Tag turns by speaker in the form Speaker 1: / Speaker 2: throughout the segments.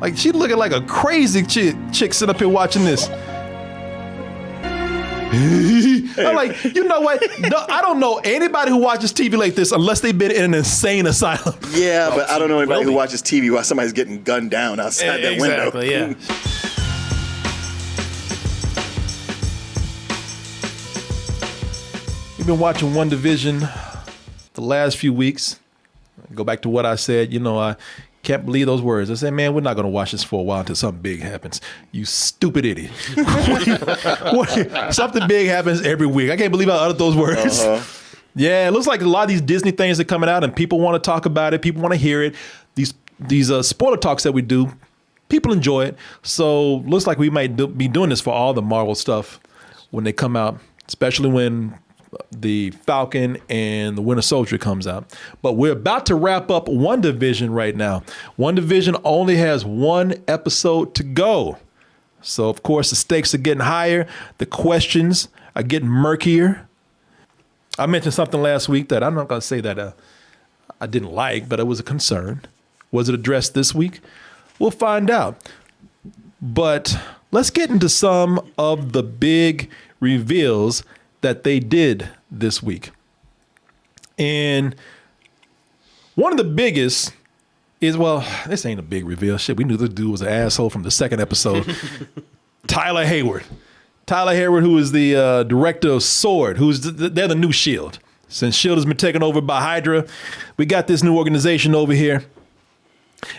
Speaker 1: Like, she looking like a crazy chick sitting up here watching this. I'm like, you know what? No, I don't know anybody who watches TV like this unless they've been in an insane asylum.
Speaker 2: Yeah, but I don't know anybody who watches TV while somebody's getting gunned down outside that window.
Speaker 3: Exactly, yeah.
Speaker 1: We've been watching Wandavision the last few weeks. Go back to what I said. You know, I can't believe those words. I said, man, we're not going to watch this for a while until something big happens. You stupid idiot. Something big happens every week. I can't believe I uttered those words. Yeah, it looks like a lot of these Disney things are coming out and people want to talk about it. People want to hear it. These spoiler talks that we do, people enjoy it. So looks like we might be doing this for all the Marvel stuff when they come out, especially when the Falcon and the Winter Soldier comes out. But we're about to wrap up WandaVision right now. WandaVision only has one episode to go. So, of course, the stakes are getting higher. The questions are getting murkier. I mentioned something last week that I'm not going to say that I didn't like, but it was a concern. Was it addressed this week? We'll find out. But let's get into some of the big reveals that they did this week. And one of the biggest is, well, this ain't a big reveal. Shit, we knew this dude was an asshole from the second episode. Tyler Hayward. Tyler Hayward, who is the director of S.W.O.R.D., they're the new S.H.I.E.L.D. Since S.H.I.E.L.D. has been taken over by Hydra, we got this new organization over here.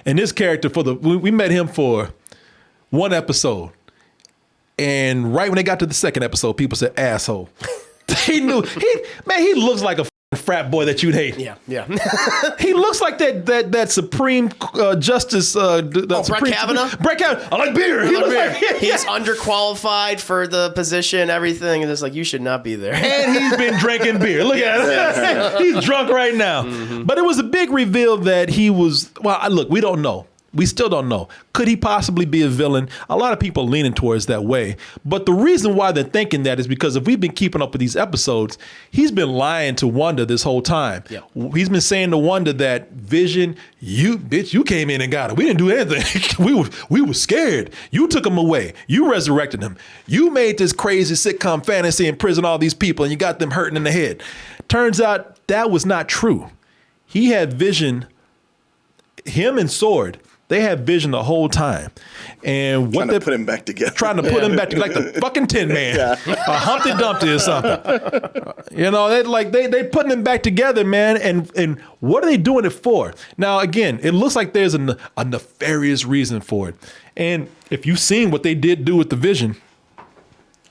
Speaker 1: And this character, we met him for one episode. And right when they got to the second episode, people said, asshole. He knew, he looks like a frat boy that you'd hate.
Speaker 3: Yeah.
Speaker 1: He looks like that Supreme Justice.
Speaker 3: Brett Kavanaugh?
Speaker 1: Brett Kavanaugh. I like beer.
Speaker 3: He's underqualified for the position, everything. And it's like, you should not be there.
Speaker 1: And he's been drinking beer. Look at him. He's drunk right now. Mm-hmm. But it was a big reveal that he was, look, we don't know. We still don't know. Could he possibly be a villain? A lot of people are leaning towards that way. But the reason why they're thinking that is because if we've been keeping up with these episodes, he's been lying to Wanda this whole time. Yeah. He's been saying to Wanda that, Vision, you came in and got him. We didn't do anything. we were scared. You took him away. You resurrected him. You made this crazy sitcom fantasy and prison all these people and you got them hurting in the head. Turns out that was not true. He had Vision, him and S.W.O.R.D., they had Vision the whole time. And
Speaker 2: trying to put him back together.
Speaker 1: Trying to put him back together, like the fucking Tin Man. Yeah. A Humpty Dumpty or something. You know, they putting him back together, man. And what are they doing it for? Now, again, it looks like there's a nefarious reason for it. And if you've seen what they did do with the Vision,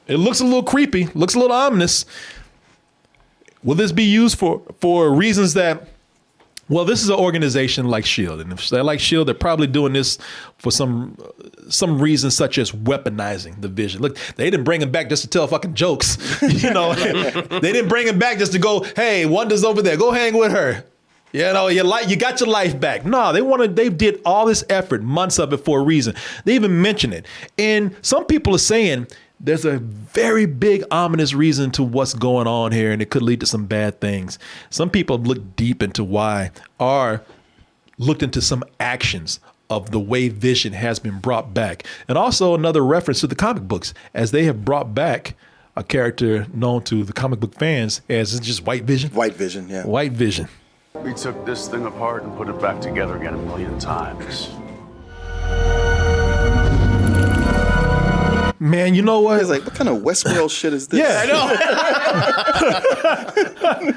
Speaker 1: it looks a little creepy, looks a little ominous. Will this be used for reasons that, well, this is an organization like S.H.I.E.L.D. And if they're like S.H.I.E.L.D., they're probably doing this for some reason such as weaponizing the Vision. Look, they didn't bring him back just to tell fucking jokes. You know, they didn't bring him back just to go, hey, Wanda's over there, go hang with her. You know, you got your life back. No, they did all this effort, months of it for a reason. They even mention it. And some people are saying there's a very big ominous reason to what's going on here, and it could lead to some bad things. Some people have looked deep into why, or looked into some actions of the way Vision has been brought back. And also another reference to the comic books, as they have brought back a character known to the comic book fans as just White Vision.
Speaker 2: White Vision, yeah.
Speaker 1: White Vision.
Speaker 4: We took this thing apart and put it back together again 1,000,000 times.
Speaker 1: Man, you know what?
Speaker 2: He's like, what kind of Westworld shit is this?
Speaker 1: Yeah, I know.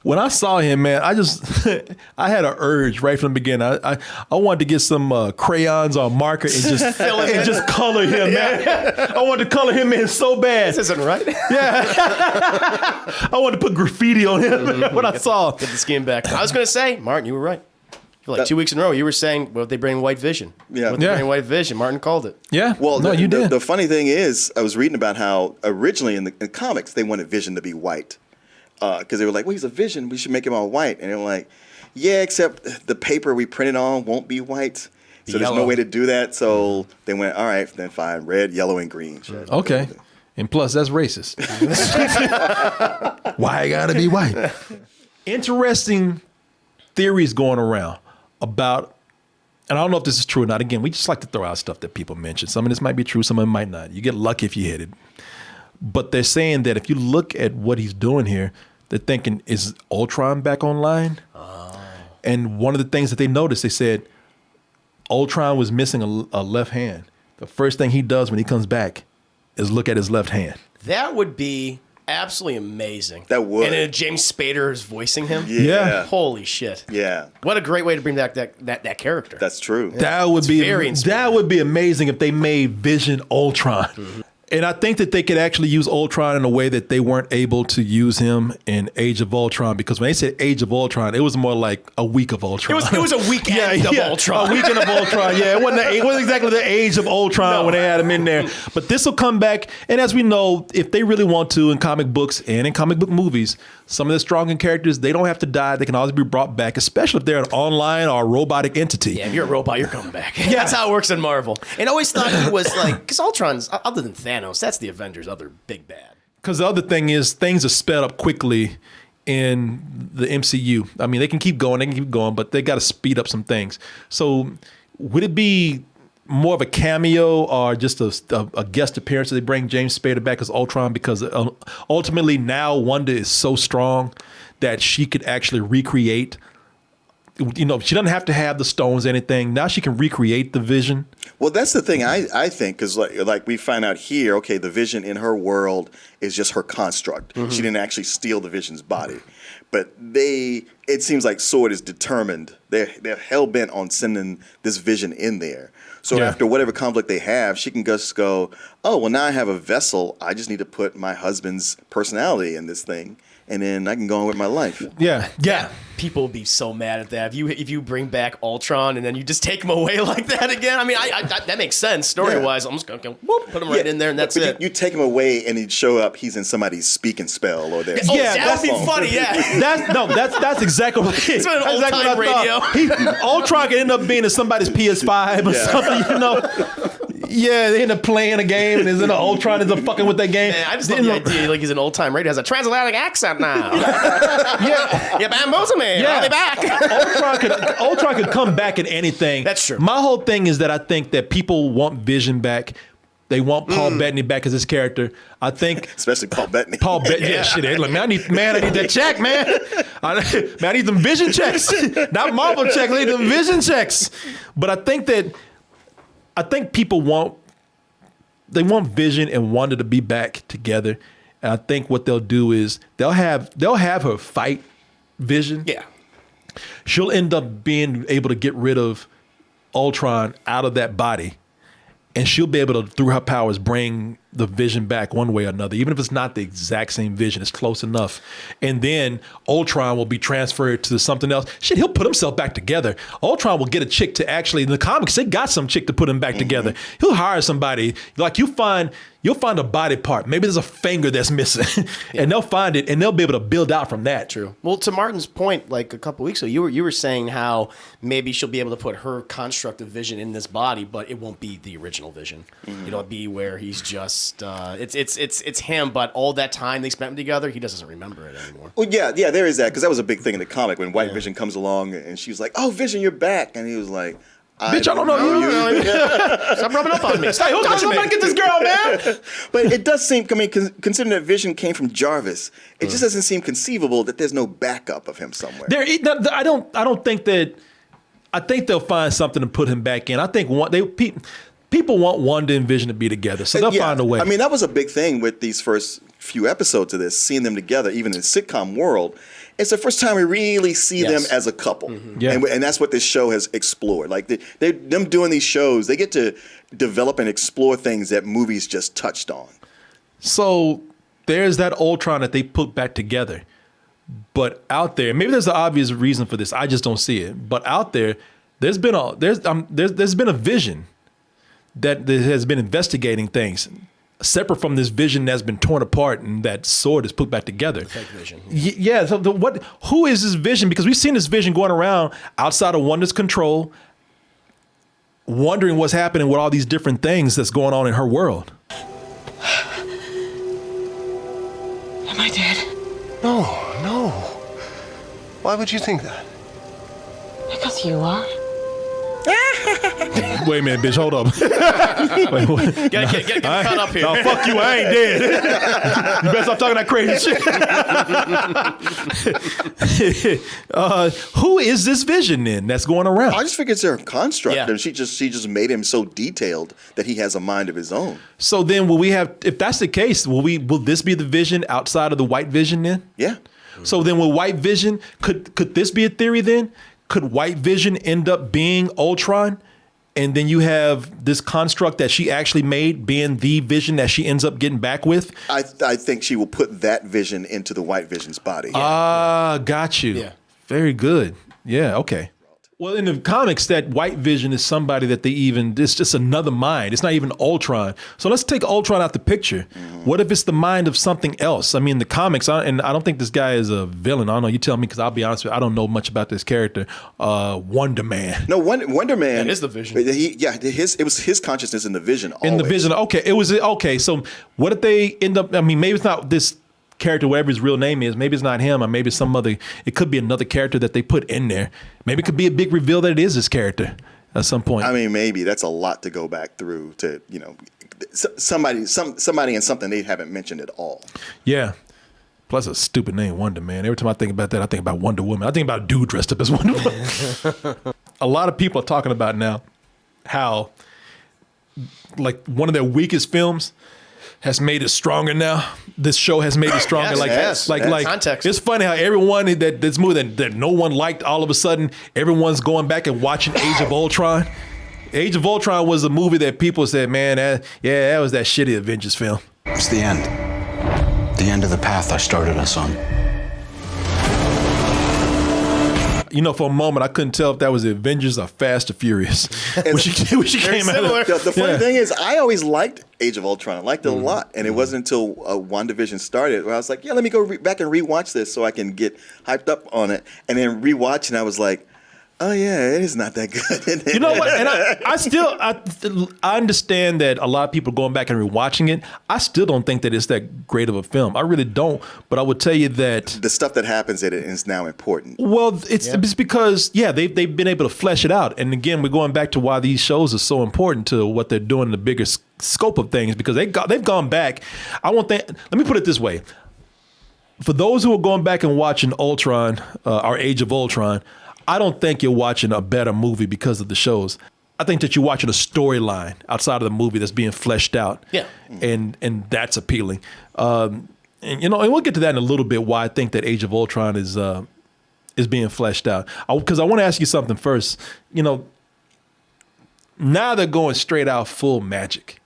Speaker 1: When I saw him, man, I had an urge right from the beginning. I wanted to get some crayons or marker and just just color him, man. I wanted to color him in so bad.
Speaker 3: This isn't right.
Speaker 1: Yeah. I wanted to put graffiti on him when I saw.
Speaker 3: Get the skin back. I was going to say, Martin, you were right. For like 2 weeks in a row, you were saying, well, they bring White Vision.
Speaker 2: Yeah.
Speaker 3: They bring White Vision. Martin called it.
Speaker 1: Yeah.
Speaker 2: Well,
Speaker 1: no, you did.
Speaker 2: The funny thing is, I was reading about how originally in the comics, they wanted Vision to be white. Because they were like, well, he's a Vision. We should make him all white. And they were like, yeah, except the paper we printed on won't be white. So there's no way to do that. So they went, all right, then fine, red, yellow, and green. Sure.
Speaker 1: Okay. And plus, that's racist. Why I gotta be white? Interesting theories going around about and I don't know if this is true or not. Again, we just like to throw out stuff that people mention. Some of this might be true, some of it might not. You get lucky if you hit it. But they're saying that if you look at what he's doing here, they're thinking, is Ultron back online? And one of the things that they noticed, they said, Ultron was missing a left hand. The first thing he does when he comes back is look at his left hand.
Speaker 3: That would be absolutely amazing.
Speaker 2: That would.
Speaker 3: And then James Spader is voicing him.
Speaker 1: Yeah.
Speaker 3: Holy shit.
Speaker 2: Yeah.
Speaker 3: What a great way to bring back that character.
Speaker 2: That's true.
Speaker 1: That would
Speaker 3: It's
Speaker 1: be
Speaker 3: very inspiring.
Speaker 1: that would be amazing if they made Vision Ultron.
Speaker 3: Mm-hmm.
Speaker 1: And I think that they could actually use Ultron in a way that they weren't able to use him in Age of Ultron, because when they said Age of Ultron, it was more like a week of Ultron.
Speaker 3: It was a weekend of Ultron.
Speaker 1: A weekend of Ultron. Yeah, it wasn't exactly the Age of Ultron when they had him in there. But this will come back, and as we know, if they really want to in comic books and in comic book movies, some of the stronger characters, they don't have to die. They can always be brought back, especially if they're an online or a robotic entity.
Speaker 3: Yeah, if you're a robot, you're coming back. That's how it works in Marvel. And I always thought he was like, because Ultron's, other than Thanos, that's the Avengers' other big bad.
Speaker 1: Because the other thing is things are sped up quickly in the MCU. I mean, they can keep going, but they got to speed up some things. So would it be more of a cameo or just a guest appearance that they bring James Spader back as Ultron? Because ultimately now Wanda is so strong that she could actually recreate. You know, she doesn't have to have the stones or anything. Now she can recreate the Vision.
Speaker 2: Well, that's the thing I think, because like we find out here, okay, the Vision in her world is just her construct.
Speaker 3: Mm-hmm.
Speaker 2: She didn't actually steal the Vision's body. But it seems like SWORD is determined. They're hell-bent on sending this Vision in there. So after whatever conflict they have, she can just go, oh, well, now I have a vessel. I just need to put my husband's personality in this thing, and then I can go on with my life.
Speaker 1: Yeah.
Speaker 3: People would be so mad at that. If you bring back Ultron and then you just take him away like that again. I mean, that makes sense story-wise. I'm just going to put him right in there and that's it.
Speaker 2: You take him away and he'd show up, he's in somebody's speaking spell or their
Speaker 3: that would be funny, yeah.
Speaker 1: That's exactly what it is.
Speaker 3: It's an
Speaker 1: That's exactly
Speaker 3: old-time
Speaker 1: what I thought. Ultron could end up being in somebody's PS5 or something, you know. Yeah, they end up playing a game and is in an Ultron is fucking with that game.
Speaker 3: Man, I just love the idea, like he's an old-time radio, has a transatlantic accent now. You bamboozle me. I'll be back.
Speaker 1: Ultron could come back in anything.
Speaker 3: That's true.
Speaker 1: My whole thing is that I think that people want Vision back. They want Paul Bettany back as his character. I think,
Speaker 2: especially Paul Bettany.
Speaker 1: Shit. They're like, I need that check, man. I need them Vision checks, not Marvel checks. I need them Vision checks. But I think people want Vision and Wanda to be back together. And I think what they'll do is they'll have her fight Vision.
Speaker 3: Yeah.
Speaker 1: She'll end up being able to get rid of Ultron out of that body. And she'll be able to, through her powers, bring the Vision back one way or another. Even if it's not the exact same Vision, it's close enough. And then Ultron will be transferred to something else. Shit, he'll put himself back together. Ultron will get a chick to actually, in the comics, they got some chick to put him back together. He'll hire somebody. Like you'll find a body part. Maybe there's a finger that's missing. And they'll find it and they'll be able to build out from that.
Speaker 3: True. Well, to Martin's point, like a couple weeks ago, you were saying how maybe she'll be able to put her construct of Vision in this body, but it won't be the original Vision. It'll be where he's just it's him, but all that time they spent together, he doesn't remember it anymore.
Speaker 2: Well, yeah, there is that, because that was a big thing in the comic when White Vision comes along and she's like, "Oh, Vision, you're back," and he was like,
Speaker 1: Bitch, I don't know you.
Speaker 3: Stop rubbing up on me. Stop touching me.
Speaker 1: Get this girl, man.
Speaker 2: But it does seem, I mean, considering that Vision came from Jarvis, it just doesn't seem conceivable that there's no backup of him somewhere.
Speaker 1: I don't think that. I think they'll find something to put him back in. I think people want Wanda and Vision to be together, so they'll find a way.
Speaker 2: I mean, that was a big thing with these first few episodes of this, seeing them together, even in the sitcom world. It's the first time we really see them as a couple. And that's what this show has explored. Like them doing these shows, they get to develop and explore things that movies just touched on. So
Speaker 1: there's that Ultron that they put back together. But out there, maybe there's an obvious reason for this. I just don't see it. But out there, there's been a Vision that has been investigating things separate from this Vision that's been torn apart and that SWORD is put back together. The
Speaker 3: fake Vision.
Speaker 1: Yeah. So who is this Vision? Because we've seen this Vision going around outside of Wanda's control, wondering what's happening with all these different things that's going on in her world.
Speaker 5: Am I dead?
Speaker 6: No. Why would you think that?
Speaker 5: Because you are.
Speaker 1: Wait a minute, bitch. Hold up. Wait, what?
Speaker 3: Get caught up here.
Speaker 1: No, fuck you. I ain't dead. You better stop talking that crazy shit. Who is this Vision then that's going around?
Speaker 2: I just figured it's her construct,
Speaker 3: Yeah.
Speaker 2: and she just made him so detailed that he has a mind of his own.
Speaker 1: So then, will we have? If that's the case, will this be the Vision outside of the White Vision then?
Speaker 2: Yeah.
Speaker 1: So then, will White Vision could this be a theory then? Could White Vision end up being Ultron? And then you have this construct that she actually made being the Vision that she ends up getting back with.
Speaker 2: I think she will put that Vision into the White Vision's body.
Speaker 1: Got you.
Speaker 3: Yeah.
Speaker 1: Very good. Yeah, okay. Well, in the comics, that White Vision is somebody that it's just another mind. It's not even Ultron. So let's take Ultron out the picture. What if it's the mind of something else? I mean, the comics, and I don't think this guy is a villain. I don't know. You tell me, because I'll be honest with you, I don't know much about this character. Wonder Man.
Speaker 2: No, Wonder Man.
Speaker 3: That is the Vision.
Speaker 2: It was his consciousness in the Vision.
Speaker 1: In the
Speaker 2: always.
Speaker 1: Vision. Okay, it was okay. So what if they end up? I mean, maybe it's not this character, whatever his real name is. Maybe it's not him, or maybe it's some other. It could be another character that they put in there. Maybe it could be a big reveal that it is this character at some point.
Speaker 2: I mean, maybe that's a lot to go back through to somebody and something they haven't mentioned at all.
Speaker 1: Yeah. Plus a stupid name, Wonder Man. Every time I think about that, I think about Wonder Woman. I think about a dude dressed up as Wonder Woman. A lot of people are talking about now how, like, one of their weakest films has made it stronger now. This show has made it stronger.
Speaker 3: Yes,
Speaker 1: like
Speaker 3: context.
Speaker 1: It's funny how everyone this movie that no one liked, all of a sudden, everyone's going back and watching Age of Ultron. Age of Ultron was a movie that people said, man, that was that shitty Avengers film.
Speaker 6: It's the end. The end of the path I started us on.
Speaker 1: You know, for a moment, I couldn't tell if that was the Avengers or Fast or Furious. when she came out.
Speaker 2: The funny thing is, I always liked Age of Ultron. I liked it a lot. And it wasn't until WandaVision started where I was like, yeah, let me go back and rewatch this so I can get hyped up on it. And then rewatch, and I was like, oh yeah, it is not that good.
Speaker 1: You know what? And I understand that a lot of people going back and rewatching it. I still don't think that it's that great of a film. I really don't. But I would tell you that
Speaker 2: the stuff that happens in it is now important.
Speaker 1: Well, it's because they've been able to flesh it out. And again, we're going back to why these shows are so important to what they're doing in the bigger scope of things, because they've gone back. Let me put it this way. For those who are going back and watching Ultron, or Age of Ultron, I don't think you're watching a better movie because of the shows. I think that you're watching a storyline outside of the movie that's being fleshed out.
Speaker 3: Yeah.
Speaker 1: And that's appealing. And we'll get to that in a little bit, why I think that Age of Ultron is being fleshed out. Because I want to ask you something first. You know, now they're going straight out full magic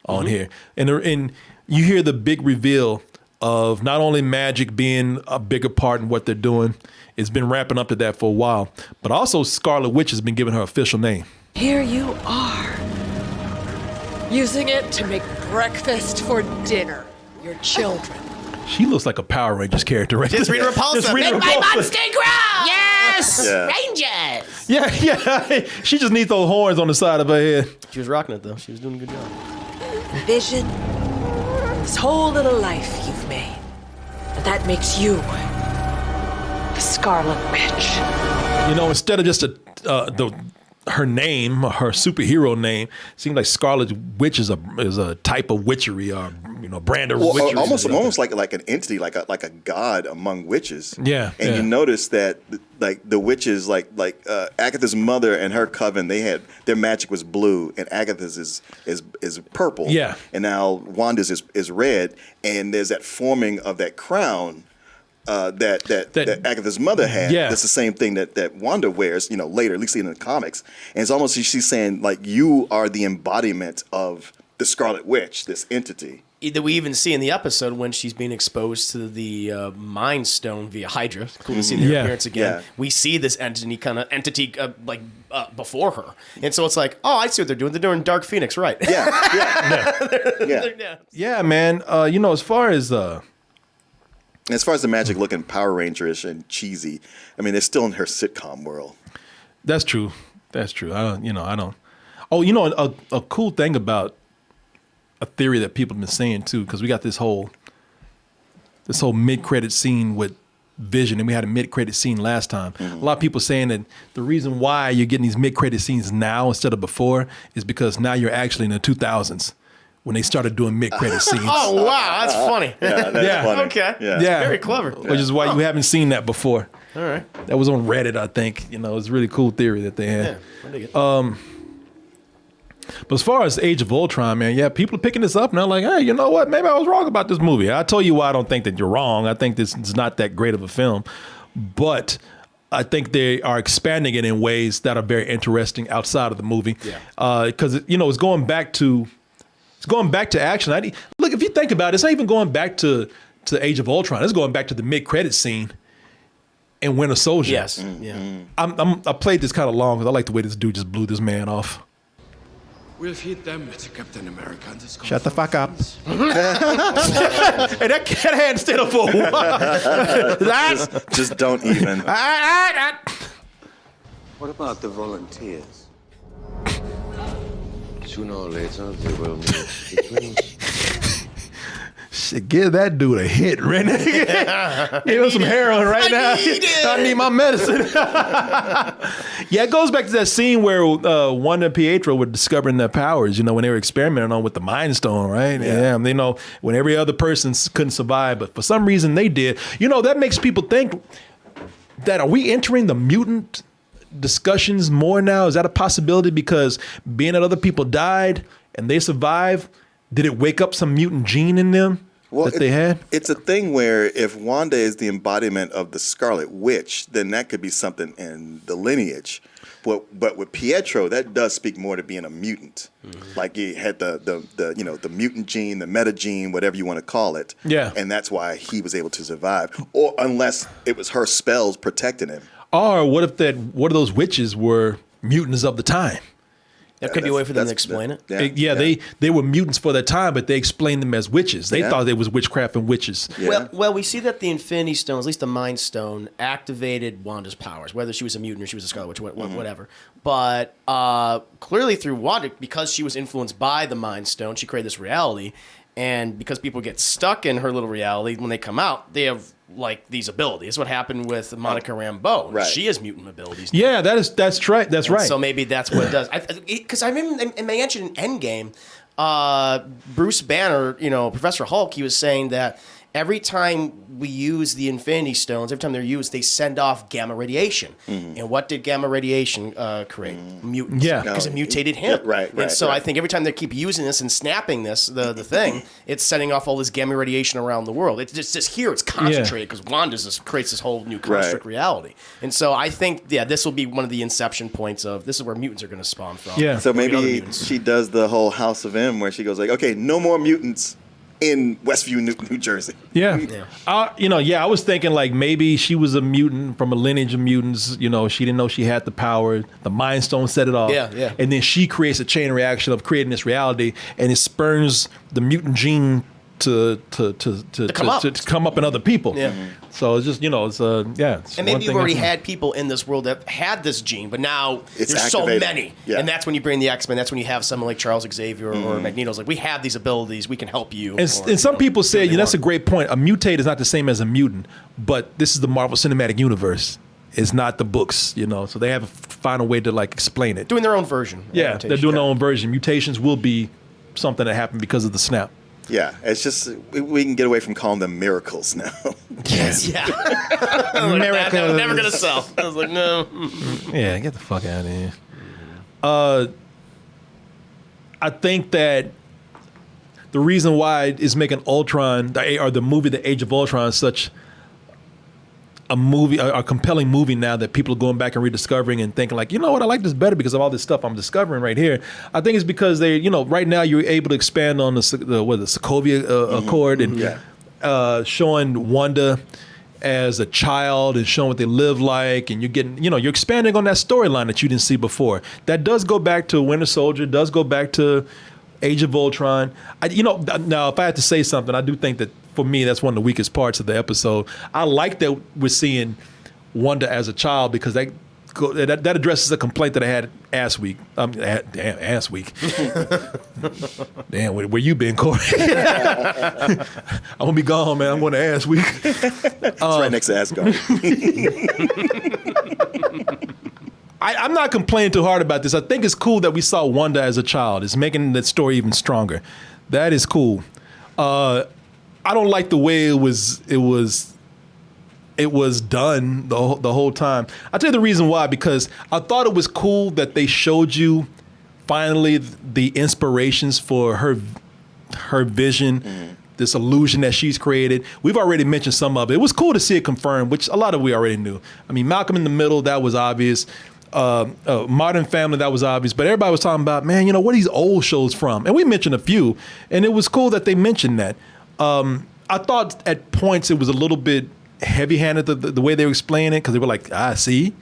Speaker 1: on here. And you hear the big reveal of not only magic being a bigger part in what they're doing. It's been ramping up to that for a while. But also Scarlet Witch has been given her official name.
Speaker 5: Here you are, using it to make breakfast for dinner. Your children.
Speaker 1: She looks like a Power Rangers character, right?
Speaker 3: Just Rita Repulsa.
Speaker 1: Rita
Speaker 3: Make
Speaker 1: Repulsa.
Speaker 3: my monster grow. Yes.
Speaker 2: Yeah.
Speaker 3: Rangers.
Speaker 1: Yeah. She just needs those horns on the side of her head.
Speaker 3: She was rocking it though. She was doing a good job.
Speaker 5: Vision. This whole little life you've made. And that makes you the Scarlet Witch.
Speaker 1: You know, instead of just her name, her superhero name, seems like Scarlet Witch is a type of witchery, or brand of witchery.
Speaker 2: Almost like an entity, like a god among witches.
Speaker 1: Yeah,
Speaker 2: and you notice that like the witches, like Agatha's mother and her coven, their magic was blue, and Agatha's is purple.
Speaker 1: Yeah,
Speaker 2: and now Wanda's is red, and there's that forming of that crown. That Agatha's mother had.
Speaker 1: Yeah.
Speaker 2: That's the same thing that Wanda wears, later, at least in the comics. And it's almost she's saying, like, you are the embodiment of the Scarlet Witch, this entity.
Speaker 3: That we even see in the episode when she's being exposed to the Mind Stone via Hydra. Cool to see their appearance again. Yeah. We see this entity before her. And so it's like, oh, I see what they're doing. They're doing Dark Phoenix, right.
Speaker 1: Yeah, man.
Speaker 2: As far as the magic looking Power Ranger-ish and cheesy, I mean, they're still in her sitcom world.
Speaker 1: That's true. I don't. Oh, a cool thing about a theory that people have been saying too, because we got this whole mid-credit scene with Vision, and we had a mid-credit scene last time. A lot of people saying that the reason why you're getting these mid-credit scenes now instead of before is because now you're actually in the 2000s when they started doing mid-credit scenes.
Speaker 3: Oh, wow. That's funny.
Speaker 2: Yeah, that's funny.
Speaker 3: Okay.
Speaker 2: Yeah.
Speaker 3: Very clever.
Speaker 1: Which is why you haven't seen that before.
Speaker 3: All right.
Speaker 1: That was on Reddit, I think. You know, it's a really cool theory that they had.
Speaker 3: Yeah, I dig it.
Speaker 1: But as far as Age of Ultron, man, yeah, people are picking this up now like, hey, you know what? Maybe I was wrong about this movie. I tell you why I don't think that you're wrong. I think this is not that great of a film. But I think they are expanding it in ways that are very interesting outside of the movie.
Speaker 3: Yeah.
Speaker 1: Because, it's going back to action. Look, if you think about it, it's not even going back to Age of Ultron. It's going back to the mid-credit scene in Winter Soldier.
Speaker 3: Yes. Yeah.
Speaker 1: I played this kind of long because I like the way this dude just blew this man off.
Speaker 7: We'll hit them, Mr. Captain America.
Speaker 1: Shut the fuck up. Hey, that cat hand stayed up for a while.
Speaker 2: Just don't even.
Speaker 7: What about the volunteers? Sooner or later, they will need between.
Speaker 1: Shit, give that dude a hit right now. Give him some heroin right now. I need my medicine. Yeah, it goes back to that scene where Wanda and Pietro were discovering their powers, when they were experimenting on with the Mind Stone, right? Yeah. When every other person couldn't survive, but for some reason they did. That makes people think that, are we entering the mutant discussions more now? Is that a possibility because being that other people died and they survived, did it wake up some mutant gene in them that they had?
Speaker 2: It's a thing where if Wanda is the embodiment of the Scarlet Witch, then that could be something in the lineage. But with Pietro, that does speak more to being a mutant. Like he had the mutant gene, the meta gene, whatever you want to call it.
Speaker 1: Yeah.
Speaker 2: And that's why he was able to survive. Or unless it was her spells protecting him.
Speaker 1: Or what if what if those witches were mutants of the time?
Speaker 3: That could be a way for them to explain it.
Speaker 2: Yeah.
Speaker 1: They were mutants for their time, but they explained them as witches. They thought it was witchcraft and witches.
Speaker 2: Yeah.
Speaker 3: Well, we see that the Infinity Stone, at least the Mind Stone, activated Wanda's powers, whether she was a mutant or she was a Scarlet Witch, whatever. But clearly through Wanda, because she was influenced by the Mind Stone, she created this reality. And because people get stuck in her little reality, when they come out, they have these abilities. That's what happened with Monica Rambeau.
Speaker 2: Right.
Speaker 3: She has mutant abilities.
Speaker 1: Yeah, that's right. That's right.
Speaker 3: So maybe that's what it does. Because I remember in mentioned in Endgame, Bruce Banner, Professor Hulk, he was saying that every time we use the Infinity Stones, every time they're used, they send off gamma radiation. And what did gamma radiation create? Mutants.
Speaker 1: Yeah.
Speaker 3: Because it mutated him.
Speaker 2: Yeah, right.
Speaker 3: And so I think every time they keep using this and snapping this, the thing, it's sending off all this gamma radiation around the world. It's just here, it's concentrated because Wanda just creates this whole new construct reality. And so I think, this will be one of the inception points of this is where mutants are going to spawn from.
Speaker 1: Yeah.
Speaker 2: So maybe she does the whole House of M where she goes like, okay, no more mutants in Westview, New Jersey.
Speaker 1: Yeah. I was thinking maybe she was a mutant from a lineage of mutants. She didn't know she had the power. The Mind Stone set it off.
Speaker 3: Yeah.
Speaker 1: And then she creates a chain reaction of creating this reality, and it spurns the mutant gene to come up in other people.
Speaker 3: Yeah.
Speaker 1: So it's just, it's
Speaker 3: and maybe you've already had people in this world that had this gene, but now there's so many.
Speaker 2: Yeah.
Speaker 3: And that's when you bring the X-Men. That's when you have someone like Charles Xavier or Magneto's we have these abilities. We can help you.
Speaker 1: And some people say, that's a great point. A mutate is not the same as a mutant, but this is the Marvel Cinematic Universe. It's not the books, so they have to find a way to explain it.
Speaker 3: Doing their own version.
Speaker 1: Yeah, they're doing their own version. Mutations will be something that happened because of the snap.
Speaker 2: Yeah, it's just we can get away from calling them miracles now.
Speaker 3: Yes. Yeah.
Speaker 1: Miracles.
Speaker 3: That was never going to sell. I was like, no.
Speaker 1: Yeah, get the fuck out of here. I think that the reason why it's making Ultron, or the movie The Age of Ultron, such a compelling movie now that people are going back and rediscovering and thinking I like this better because of all this stuff I'm discovering right here. I think it's because they, right now you're able to expand on the Sokovia Accord and showing Wanda as a child and showing what they live like, and you're getting, you're expanding on that storyline that you didn't see before. That does go back to Winter Soldier, does go back to Age of Ultron. Now if I had to say something, I do think that for me, that's one of the weakest parts of the episode. I like that we're seeing Wanda as a child because that addresses a complaint that I had ass week. Ass week. Damn, where you been, Corey? I'm gonna be gone, man. I'm going to ass week.
Speaker 2: It's right next to Asgard.
Speaker 1: I'm not complaining too hard about this. I think it's cool that we saw Wanda as a child. It's making that story even stronger. That is cool. I don't like the way it was done the whole time. I'll tell you the reason why, because I thought it was cool that they showed you finally the inspirations for her vision, this illusion that she's created. We've already mentioned some of it. It was cool to see it confirmed, which a lot of we already knew. I mean, Malcolm in the Middle, that was obvious. Modern Family, that was obvious. But everybody was talking about, man, where are these old shows from? And we mentioned a few, and it was cool that they mentioned that. I thought at points it was a little bit heavy-handed the way they were explaining it, because they were like, see,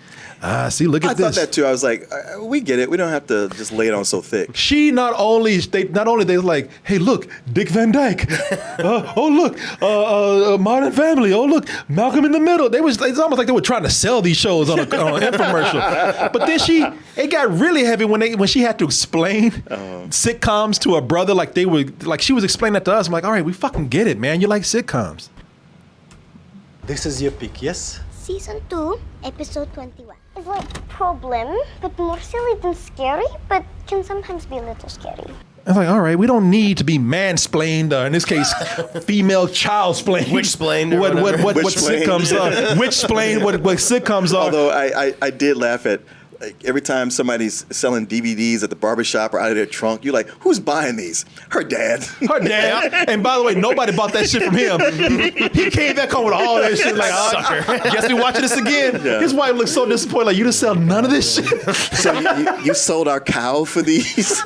Speaker 1: look at this.
Speaker 2: I thought that too. I was like, we get it. We don't have to just lay it on so thick.
Speaker 1: She not only they was like, hey, look, Dick Van Dyke. Oh look, Modern Family. Oh look, Malcolm in the Middle. It's almost like they were trying to sell these shows on an infomercial. But then it got really heavy when she had to explain sitcoms to her brother, like she was explaining that to us. I'm like, all right, we fucking get it, man. You like sitcoms.
Speaker 8: This is your pick, yes?
Speaker 9: Season 2, episode 21. It's like problem, but more silly than scary, but can sometimes be a little scary.
Speaker 1: I was like, all right, we don't need to be mansplained, or in this case, female child-splained.
Speaker 3: Witch-splained.
Speaker 1: What sitcoms are. Witch-splained, what sitcoms are.
Speaker 2: Although I did laugh at, like, every time somebody's selling DVDs at the barbershop or out of their trunk, you're like, who's buying these? Her dad.
Speaker 1: Her dad. And by the way, nobody bought that shit from him. He came back home with all that shit like, sucker. Guess we watching this again? Yeah. His wife looked so disappointed, like, you didn't sell none of this shit?
Speaker 2: So you sold our cow for these?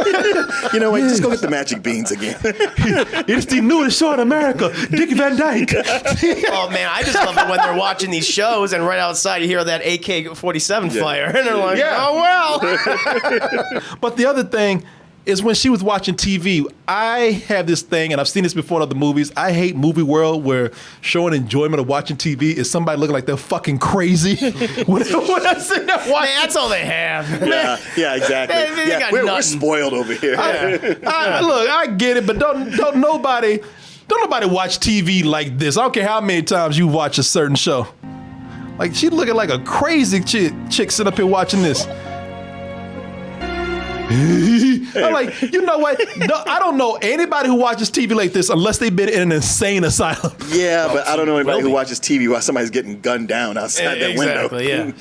Speaker 2: You know what, just go get the magic beans again.
Speaker 1: It's the newest show in America, Dick Van Dyke.
Speaker 3: Oh, man, I just love it when they're watching these shows and right outside you hear that AK-47 fire. And they're like, oh, well.
Speaker 1: But the other thing is when she was watching TV, I have this thing, and I've seen this before in other movies. I hate movie world where showing enjoyment of watching TV is somebody looking like they're fucking crazy. when I sit there watching,
Speaker 3: man, that's all they have.
Speaker 2: Yeah, exactly. We're spoiled over here.
Speaker 1: Look, I get it, but don't nobody watch TV like this. I don't care how many times you watch a certain show. Like, she's looking like a crazy chick sitting up here watching this. I'm like, you know what? No, I don't know anybody who watches TV like this unless they've been in an insane asylum.
Speaker 2: Yeah, but I don't know anybody who watches TV while somebody's getting gunned down outside that window.
Speaker 3: Yeah.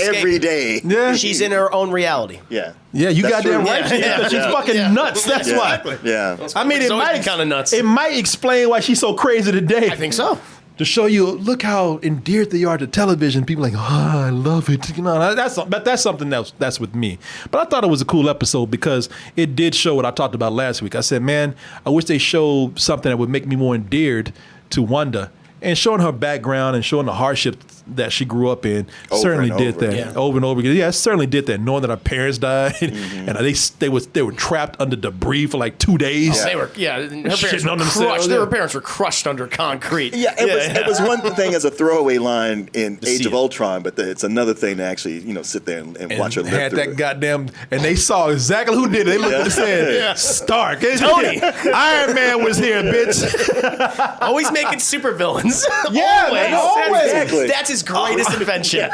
Speaker 2: Every day.
Speaker 1: Yeah.
Speaker 3: She's in her own reality.
Speaker 2: Yeah.
Speaker 1: Yeah, you got damn right.
Speaker 3: Yeah.
Speaker 1: She's fucking nuts. That's why.
Speaker 2: Yeah.
Speaker 1: I mean, it might
Speaker 3: kind of nuts.
Speaker 1: It might explain why she's so crazy today.
Speaker 3: I think so.
Speaker 1: To show you, look how endeared they are to television. People are like, I love it. That's something that's with me. But I thought it was a cool episode because it did show what I talked about last week. I said, man, I wish they showed something that would make me more endeared to Wanda. And showing her background and showing the hardships that she grew up in certainly did that over and over again. Yeah, it certainly did that. Knowing that her parents died and they were trapped under debris for like 2 days.
Speaker 3: Oh, her parents were crushed. Their parents were crushed under concrete.
Speaker 2: Yeah, it was one thing as a throwaway line in Age of Ultron, but it's another thing to actually sit there and watch her live
Speaker 1: had
Speaker 2: through
Speaker 1: that
Speaker 2: it.
Speaker 1: goddamn, and they saw exactly who did it. They looked and said, Stark, Tony, Iron Man was here, bitch.
Speaker 3: Always making supervillains.
Speaker 1: Yeah, always.
Speaker 2: Exactly.
Speaker 3: That's his greatest invention.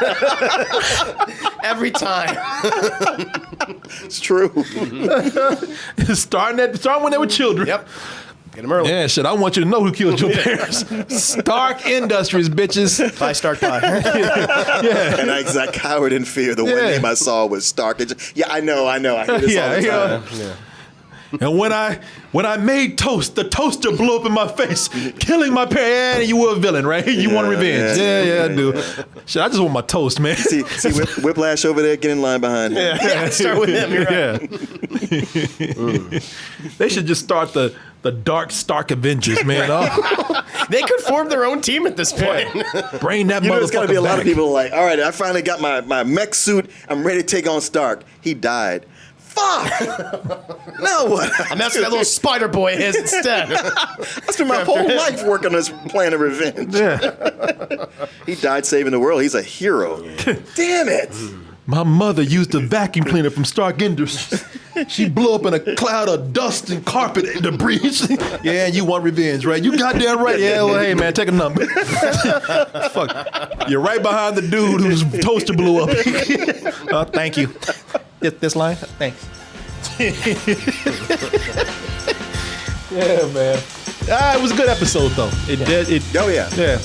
Speaker 3: Every time.
Speaker 2: It's true.
Speaker 1: Starting when they were children.
Speaker 3: Yep. Get him early.
Speaker 1: Yeah, shit. I want you to know who killed your parents. Stark Industries, bitches.
Speaker 3: Bye, Stark. Bye.
Speaker 2: Yeah. And that coward in fear. The one name I saw was Stark. Yeah, I know. I hear this all the time.
Speaker 1: Yeah. And when I made toast, the toaster blew up in my face, killing my parents. And you were a villain, right? You want revenge. Yeah, I do. Shit, I just want my toast, man.
Speaker 2: See Whiplash over there? Get in line behind him.
Speaker 3: Yeah, start with him. You're right.
Speaker 1: Yeah. They should just start the Dark Stark Avengers, man.
Speaker 3: They could form their own team at this point.
Speaker 1: Bring that motherfucker
Speaker 2: There's going to be a lot
Speaker 1: back.
Speaker 2: of people like, all right, I finally got my mech suit. I'm ready to take on Stark. He died. Fuck! Now what?
Speaker 3: I'm asking that little spider boy of his instead.
Speaker 2: I spent my whole life working on this plan of revenge.
Speaker 1: Yeah.
Speaker 2: He died saving the world. He's a hero. Damn it.
Speaker 1: My mother used a vacuum cleaner from Stark Industries. She blew up in a cloud of dust and carpet and debris. Yeah, you want revenge, right? You goddamn right. Yeah, well, hey, man, take a number. Fuck. You're right behind the dude whose toaster blew up. Oh, thank you. This line? Thanks. Yeah, man. It was a good episode, though. It did.
Speaker 2: Oh, yeah.
Speaker 1: Yeah.